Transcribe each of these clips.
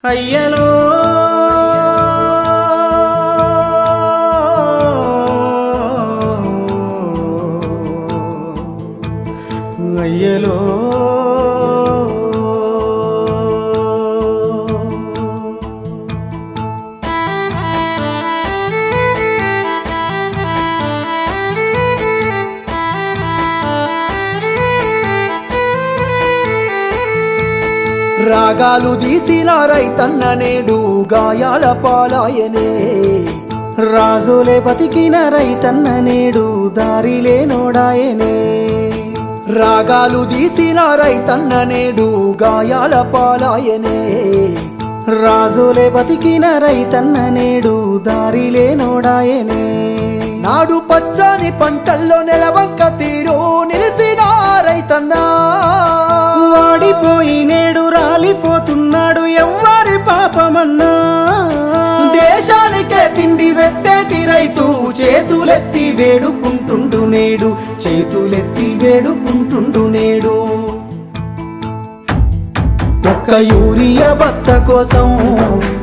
అయ్యలో అయ్యలో రాగాలు తీసిన రైతన్న నేడు గాయాల పాలాయనే రాజులే బతికిన రైతన్న నేడు దారిలే నోడాయనే రాగాలు తీసిన రైతన్న నేడు గాయాల పాలాయనే రాజులే బతికిన రైతన్న నేడు దారిలే నోడాయనే నాడు పచ్చని పంటల్లో నెలవంక తీరు నిలిసిన రైతన్నా వాడిపోయి నేడు రాలిపోతున్నాడు ఎవ్వరి పాపమన్నా దేశానికే తిండి పెట్టేటి రైతు చేతులెత్తి వేడుకుంటుండు నేడు చేతులెత్తి వేడుకుంటుండు నేడు ఒక్క యూరియా బత్త కోసం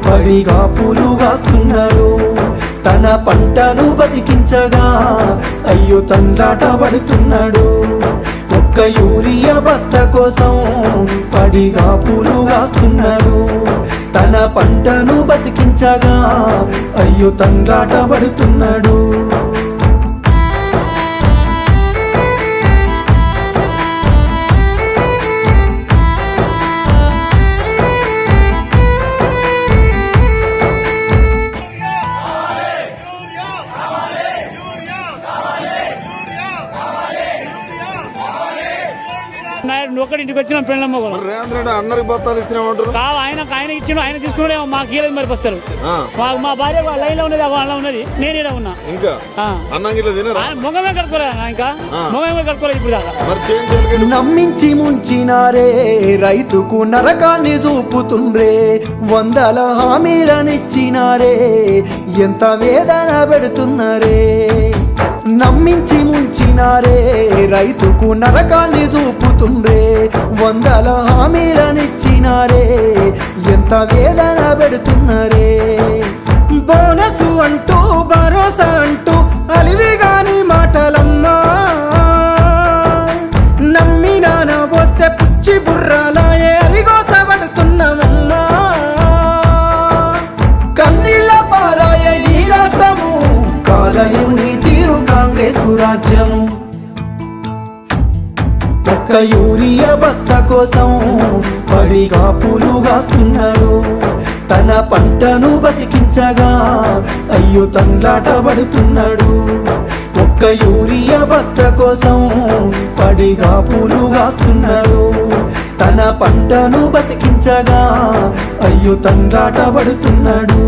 పడిగా పూలు కాస్తున్నాడు తన పంటను బతికించగా అయ్యో తండ్రాట పడుతున్నాడు ఒక్క యూరియా బత్త కోసం పడిగా పూలు కాస్తున్నాడు తన పంటను బతికించగా అయ్యో తండ్రాట పడుతున్నాడు ఒకటి ఇంటికి వచ్చిన పెళ్ళమ్మ రేవంత్ రెడ్డి అందరికి బత్తాలు ఇచ్చినామంటారు కావు ఆయన ఇచ్చిన ఆయన తీసుకున్నాడే మాకు ఇయ్యలేదు మరి వస్తారు మా భార్య లైన్ లో ఉన్నది వాళ్ళ ఉన్నది నేను ఇక్కడ ఉన్నా ఇంకా మొగమే కట్టుకోలేదు ఇంకా మొగమే కట్టుకోలేదు ఇప్పుడు దాకా నమ్మించి ముంచినారే రైతుకు నరకాన్ని చూపుతుండ్రే వందల హామీలనిచ్చినారే ఎంత వేదన పెడుతున్నారే నమ్మించి ముంచినారే రైతుకు నరకాన్ని చూపుతుండ్రే వందల హామీలనిచ్చినారే ఎంత వేదన పెడుతున్నారే బోనసు అంటూ భరోసా అంటూ అలివిగాని మాటలమ్మా నమ్మినాన వస్తే పుచ్చి బుర్రాలయే అరిగోసబడుతున్నామమ్మా కన్నీళ్ళ పాలాయ ఈ రాష్ట్రము కాలయం తీరు కాంగ్రెసు రాజ్యము ఒక్క యూరియా బత్త కోసం పడిగా పూలు కాస్తున్నాడు తన పంటను బతికించగా అయ్యో తండ్రాట పడుతున్నాడు ఒక్క యూరియా బత్త కోసం పడిగా పూలు కాస్తున్నాడు తన పంటను బతికించగా అయ్యో తండ్రాట పడుతున్నాడు